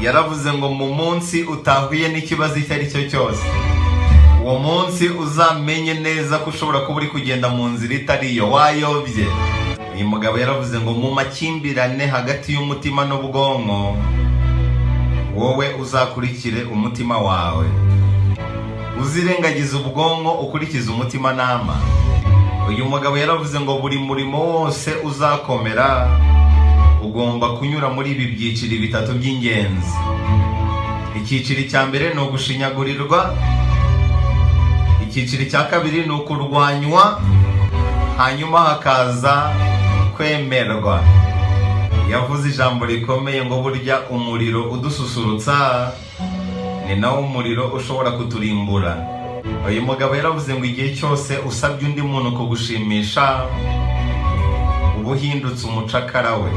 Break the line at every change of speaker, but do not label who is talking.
yaravuze ngo mu munsi utahuye n'ikibazo icyo ari cyo cyose, uwo munsi uzamenye neza ko ushobora kuba uri kugenda mu nzira itariyo, wayobye. Uyu mugabo yaravuze ngo mu makimbirane hagati y'umutima n'ubwonko, wowe uzakurikire umutima wawe, uzirengagiza ubwonko ukurikiza umutimanama. Uyu mugabo yaravuze ngo buri murimo wose uzakomera ugomba kunyura muri ibi byiciro bitatu by'ingenzi. Icyiciro cya mbere ni ugushinyagurirwa, icyiciro cya kabiri ni ukurwanywa, hanyuma hakaza kwemerwa. Yavuze ijambo rikomeye ngo burya umuriro udususurutsa ni nawo umuriro ushobora kuturimbura. Uyu mugabo yaravuze ngo igihe cyose usabye undi muntu kugushimisha uba uhindutse umucakara we.